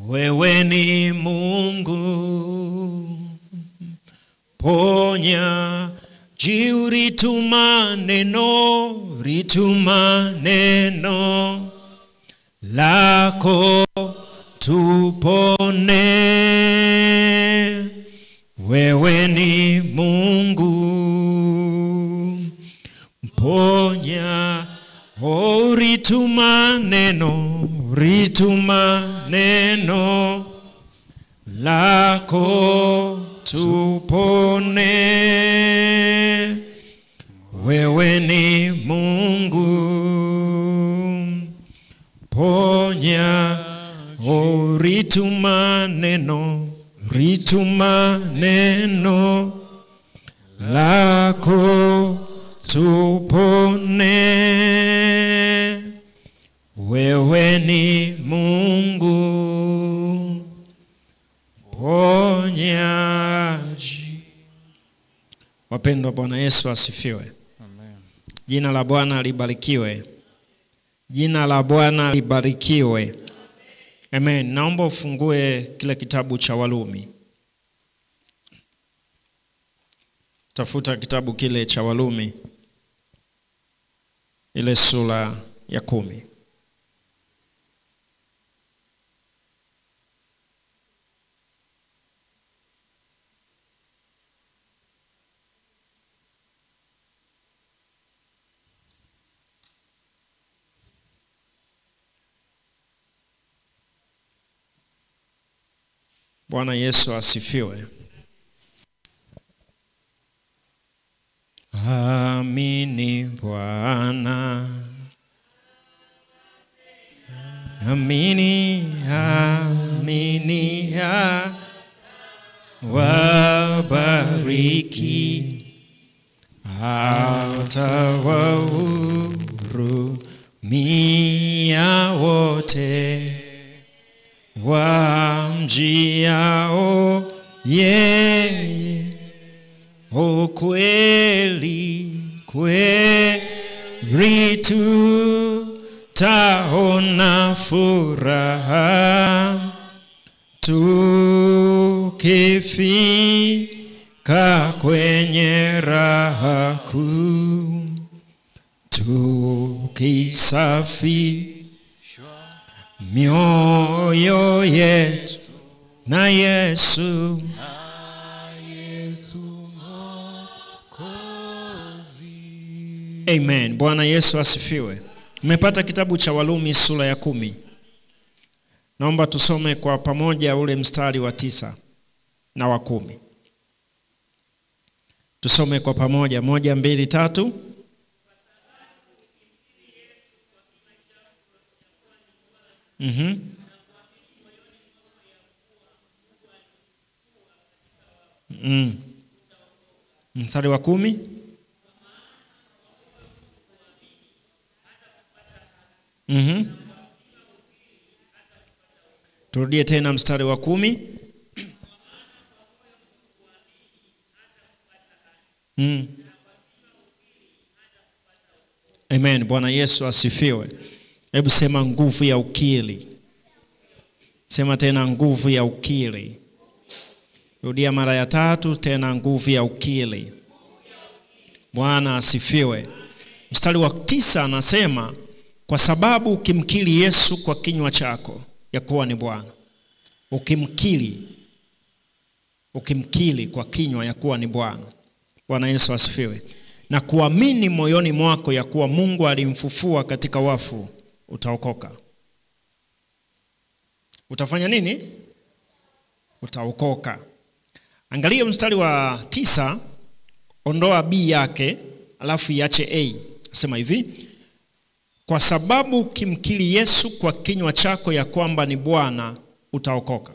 Wewe ni Mungu, ponya ji, rituma neno lako tupone. Wewe ni Mungu, ponya, rituma neno lako tupone. Wewe ni Mungu, ponya, rituma neno lako tupone. Wewe ni Mungu ponyaji. Wapendwa, Bwana Yesu asifiwe. Amen. Jina la Bwana libarikiwe. Jina la Bwana libarikiwe. Amen. Naomba ufungue kile kitabu cha Warumi. Tafuta kitabu kile cha Warumi, ile sura ya 10. Bwana Yesu asifiwe. Amini Bwana, amini, wabariki atawahurumia wote wamjiao yeye. O kweli tutaona furaha tukifika kwenye raha kuu, tukisafishwa mioyo yetu na Yesu. Amen. Bwana Yesu asifiwe. Umepata kitabu cha Warumi sura ya 10. Naomba tusome kwa pamoja ule mstari wa 9 na wa 10. Tusome kwa pamoja, 1, 2, 3. Mstari wa 10. Turudie tena mstari wa 10. Amen. Bwana Yesu asifiwe. Hebu sema nguvu ya ukiri. Sema tena nguvu ya ukiri. Rudia mara ya 3 tena, nguvu ya ukiri. Bwana asifiwe. Mstari wa 9 anasema, kwa sababu ukimkiri Yesu kwa kinywa chako ya kuwa ni Bwana. Ukimkiri kwa kinywa ya kuwa ni Bwana. Bwana Yesu asifiwe. Na kuamini moyoni mwako ya kuwa Mungu alimfufua katika wafu, utaokoka. Utafanya nini? Utaokoka. Angalia mstari wa 9, ondoa B yake alafu iache A. Sema hivi, kwa sababu ukimkiri Yesu kwa kinywa chako ya kwamba ni Bwana, utaokoka.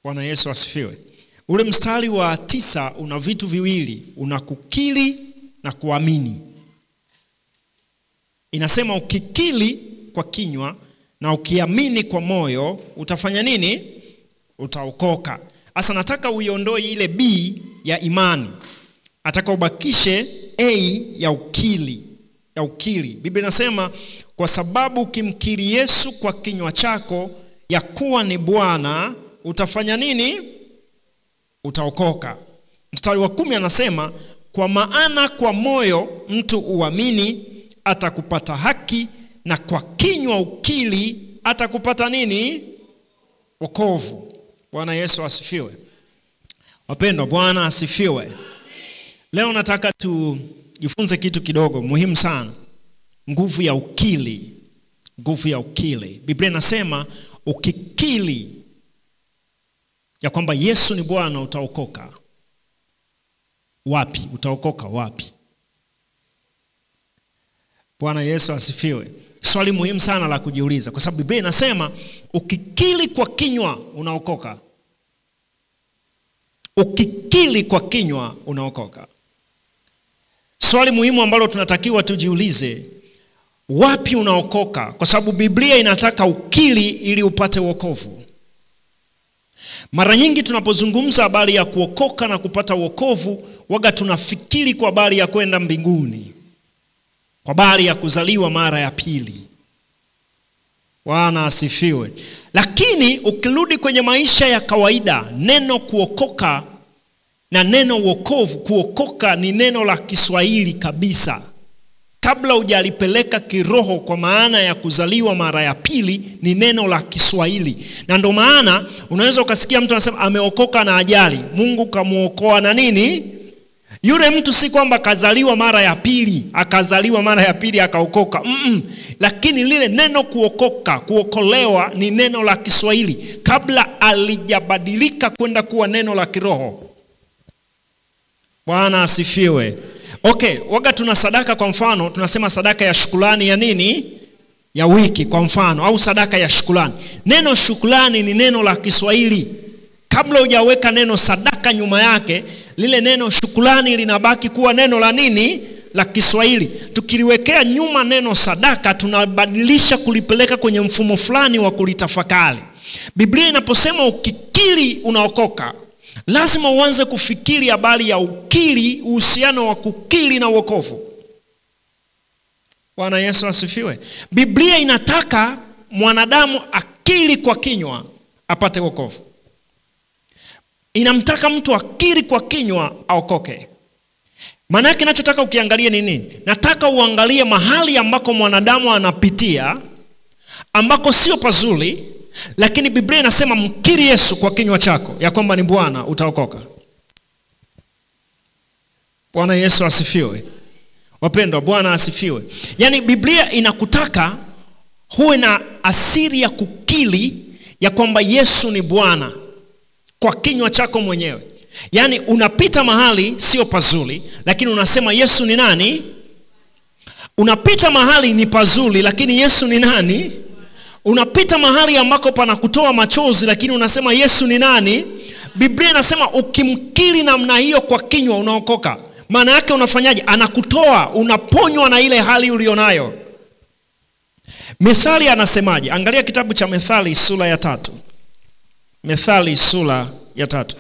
Bwana Yesu asifiwe. Ule mstari wa 9 una vitu viwili, unakukiri na kuamini. Inasema ukikiri kwa kinywa na ukiamini kwa moyo, utafanya nini? Utaokoka. Asa nataka uiondoe ile B ya imani. Nataka ubakishe A ya ukiri. Biblia inasema kwa sababu ukimkiri Yesu kwa kinywa chako ya kuwa ni Bwana, utafanya nini? Utaokoka. Mstari wa 10 anasema, kwa maana kwa moyo mtu uamini atakupata haki, na kwa kinywa ukiri atakupata nini? Wokovu. Bwana Yesu asifiwe. Wapendwa, Bwana asifiwe. Leo nataka tujifunze kitu kidogo muhimu sana. Nguvu ya ukiri. Nguvu ya ukiri. Biblia inasema ukikiri ya kwamba Yesu ni Bwana utaokoka. Wapi? Utaokoka wapi? Bwana Yesu asifiwe. Swali muhimu sana la kujiuliza, kwa sababu Biblia inasema ukikiri kwa kinywa unaokoka. Ukikiri kwa kinywa unaokoka. Swali muhimu ambalo tunatakiwa tujiulize, wapi unaokoka? Kwa sababu Biblia inataka ukiri ili upate wokovu. Mara nyingi tunapozungumza habari ya kuokoka na kupata wokovu, waga tunafikiri kwa habari ya kwenda mbinguni, kwa habari ya kuzaliwa mara ya pili. Bwana asifiwe. Lakini ukirudi kwenye maisha ya kawaida, neno kuokoka na neno wokovu, kuokoka ni neno la Kiswahili kabisa. Kabla hujalipeleka kiroho kwa maana ya kuzaliwa mara ya pili, ni neno la Kiswahili. Na ndio maana unaweza ukasikia mtu anasema ameokoka na ajali. Mungu kamuokoa na nini? Yule mtu si kwamba kazaliwa mara ya pili, akazaliwa mara ya pili akaokoka. Lakini lile neno kuokoka, kuokolewa ni neno la Kiswahili kabla alijabadilika kwenda kuwa neno la kiroho. Bwana asifiwe. Okay, waga tuna sadaka kwa mfano, tunasema sadaka ya shukrani ya nini? Ya wiki kwa mfano, au sadaka ya shukrani. Neno shukrani ni neno la Kiswahili. Kabla hujaweka neno sadaka nyuma yake, lile neno shukrani linabaki kuwa neno la nini? La Kiswahili. Tukiliwekea nyuma neno sadaka, tunabadilisha kulipeleka kwenye mfumo fulani wa kulitafakari. Biblia inaposema ukikiri unaokoka, lazima uanze kufikiri habari ya ukiri, uhusiano wa kukiri na wokovu. Bwana Yesu asifiwe. Biblia inataka mwanadamu akiri kwa kinywa apate wokovu. Inamtaka mtu akiri kwa kinywa aokoke. Maana yake ninachotaka ukiangalie ni nini? Nataka uangalie mahali ambako mwanadamu anapitia, ambako sio pazuri, lakini Biblia inasema mkiri Yesu kwa kinywa chako ya kwamba ni Bwana, utaokoka. Bwana Yesu asifiwe. Wapendwa, Bwana asifiwe. Yaani Biblia inakutaka huwe na asili ya kukiri ya kwamba Yesu ni Bwana kwa kinywa chako mwenyewe. Yaani unapita mahali sio pazuri, lakini unasema Yesu ni nani? Unapita mahali ni pazuri, lakini Yesu ni nani? Unapita mahali ambako pana kutoa machozi, lakini unasema Yesu ni nani? Biblia inasema ukimkiri namna hiyo kwa kinywa unaokoka. Maana yake unafanyaje? Anakutoa, unaponywa na ile hali ulionayo. Methali anasemaje? Angalia kitabu cha Methali sura ya 3. Methali sura ya 3.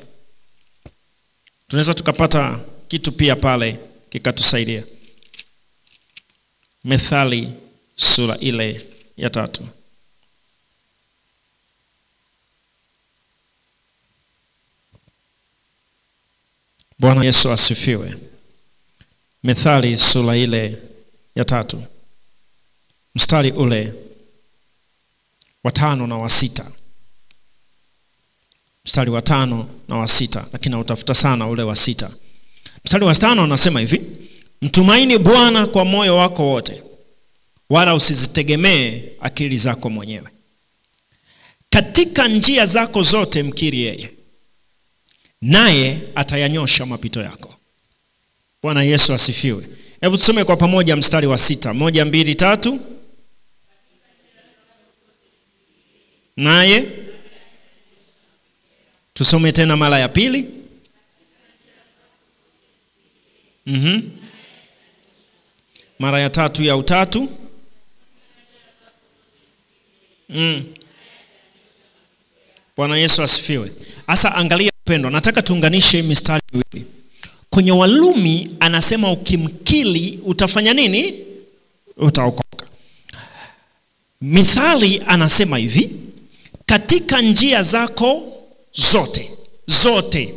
Tunaweza tukapata kitu pia pale kikatusaidia. Methali sura ile ya 3. Bwana Yesu asifiwe. Methali sura ile ya 3. Mstari ule wa 5 na wa 6. Mstari wa 5 na wa 6, lakini utafuta sana ule wa 6. Mstari wa 5 anasema hivi: mtumaini Bwana kwa moyo wako wote, wala usizitegemee akili zako mwenyewe. Katika njia zako zote mkiri yeye, naye atayanyosha mapito yako. Bwana Yesu asifiwe. Hebu tusome kwa pamoja mstari wa 6. 1, 2, 3. Naye tusome tena mara ya pili. Mara ya 3 ya utatu. Bwana Yesu asifiwe. Asa angalia mpendwa, nataka tuunganishe mistari miwili. Kwenye Walumi anasema ukimkiri utafanya nini? Utaokoka. Mithali anasema hivi: katika njia zako zote. Zote.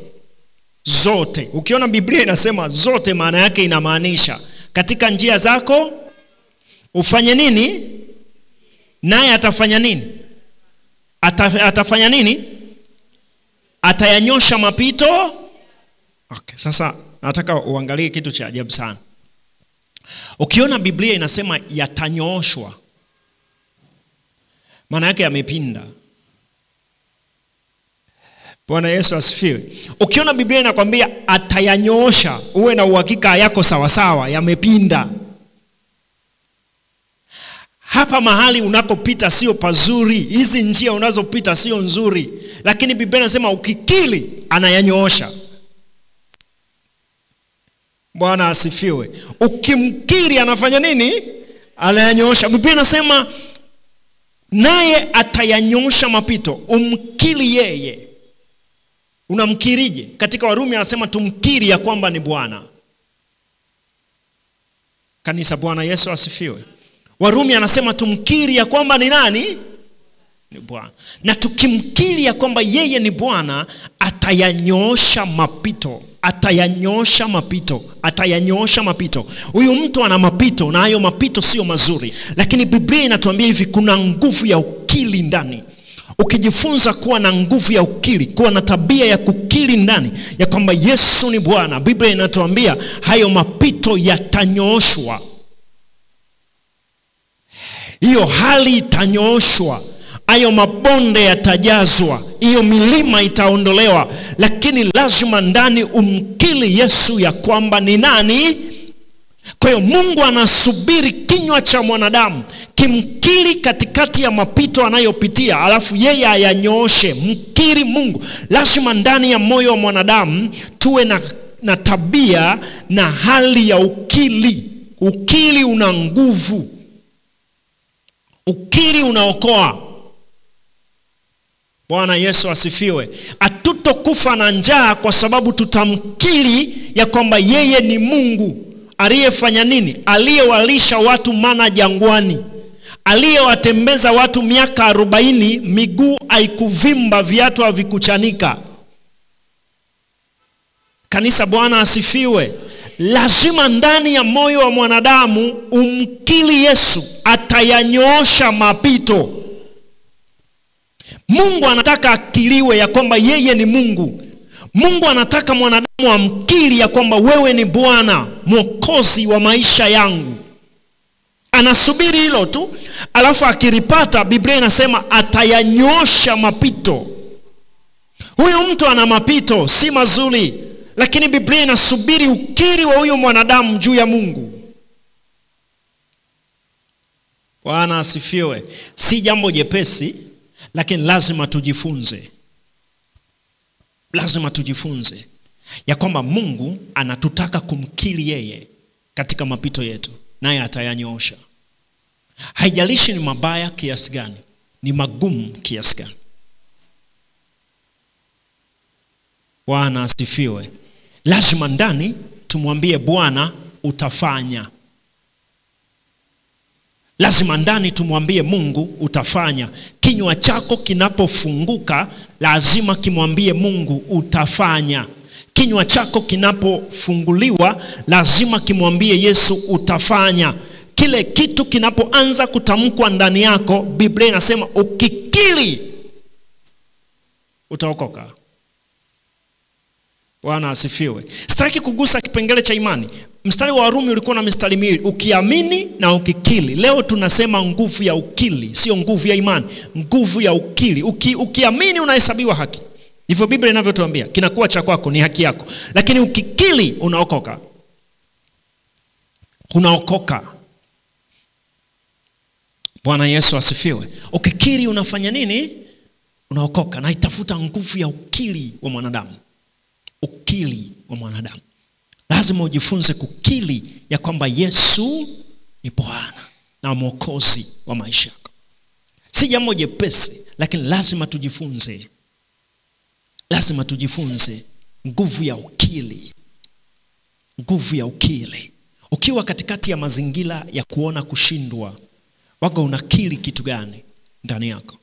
Zote. Ukiona Biblia inasema zote, maana yake inamaanisha katika njia zako ufanye nini? Naye atafanya nini? Atafanya nini? Atayanyosha mapito. Okay, sasa nataka uangalie kitu cha ajabu sana. Ukiona Biblia inasema yatanyooshwa, maana yake yamepinda. Bwana Yesu asifiwe. Ukiona Biblia inakwambia atayanyoosha, uwe na uhakika yako sawa sawa, yamepinda. Hapa mahali unakopita sio pazuri, hizi njia unazopita sio nzuri, lakini Biblia inasema ukikiri anayanyoosha. Bwana asifiwe. Ukimkiri anafanya nini? Anayanyoosha. Biblia inasema naye atayanyosha mapito. Umkiri yeye. Unamkirije? Katika Warumi anasema tumkiri ya kwamba ni Bwana. Kanisa, Bwana Yesu asifiwe. Warumi anasema tumkiri ya kwamba ni nani? Ni Bwana. Na tukimkiri ya kwamba yeye ni Bwana, atayanyoosha mapito. Atayanyoosha mapito. Atayanyoosha mapito. Huyu mtu ana mapito, na hayo mapito sio mazuri, lakini Biblia inatuambia hivi, kuna nguvu ya ukiri ndani. Ukijifunza kuwa na nguvu ya ukiri, kuwa na tabia ya kukiri ndani ya kwamba Yesu ni Bwana, Biblia inatuambia hayo mapito yatanyooshwa. Hiyo hali itanyooshwa, hayo mabonde yatajazwa, hiyo milima itaondolewa, lakini lazima ndani umkiri Yesu ya kwamba ni nani. Kwa hiyo Mungu anasubiri kinywa cha mwanadamu kimkiri katikati ya mapito anayopitia, alafu yeye ayanyooshe. Mkiri Mungu. Lazima ndani ya moyo wa mwanadamu tuwe na tabia na hali ya ukiri. Ukiri una nguvu. Ukiri unaokoa. Bwana Yesu asifiwe. Hatutokufa na njaa kwa sababu tutamkiri ya kwamba yeye ni Mungu aliyefanya nini? Aliyewalisha watu mana jangwani, aliyewatembeza watu miaka 40, miguu haikuvimba, viatu havikuchanika. Kanisa, Bwana asifiwe. Lazima ndani ya moyo wa mwanadamu umkiri Yesu, atayanyoosha mapito. Mungu anataka akiliwe ya kwamba yeye ni Mungu. Mungu anataka mwanadamu amkiri ya kwamba wewe ni Bwana, Mwokozi wa maisha yangu. Anasubiri hilo tu, alafu akilipata, Biblia inasema atayanyosha mapito. Huyo mtu ana mapito si mazuri, lakini Biblia inasubiri ukiri wa huyo mwanadamu juu ya Mungu. Bwana asifiwe. Si jambo jepesi, lakini lazima tujifunze. Lazima tujifunze ya kwamba Mungu anatutaka kumkiri yeye katika mapito yetu, naye atayanyoosha. Haijalishi ni mabaya kiasi gani, ni magumu kiasi gani. Bwana asifiwe. Lazima ndani tumwambie Bwana utafanya. Lazima ndani tumwambie Mungu utafanya. Kinywa chako kinapofunguka lazima kimwambie Mungu utafanya. Kinywa chako kinapofunguliwa lazima kimwambie Yesu utafanya. Kile kitu kinapoanza kutamkwa ndani yako, Biblia inasema ukikiri utaokoka. Bwana asifiwe. Sitaki kugusa kipengele cha imani. Mstari wa Warumi ulikuwa na mistari miwili, ukiamini na ukikiri. Leo tunasema nguvu ya ukiri, sio nguvu ya imani, nguvu ya ukiri. Ukiamini unahesabiwa haki. Ndivyo Biblia inavyotuambia, kinakuwa cha kwako, ni haki yako. Lakini ukikiri unaokoka. Unaokoka. Bwana Yesu asifiwe. Ukikiri unafanya nini? Unaokoka. Na itafuta nguvu ya ukiri wa mwanadamu. Ukiri wa mwanadamu. Lazima ujifunze kukiri ya kwamba Yesu ni Bwana na Mwokozi wa maisha yako. Si jambo jepesi, lakini lazima tujifunze. Lazima tujifunze nguvu ya ukiri. Nguvu ya ukiri. Ukiwa katikati ya mazingira ya kuona kushindwa, waga unakiri kitu gani ndani yako?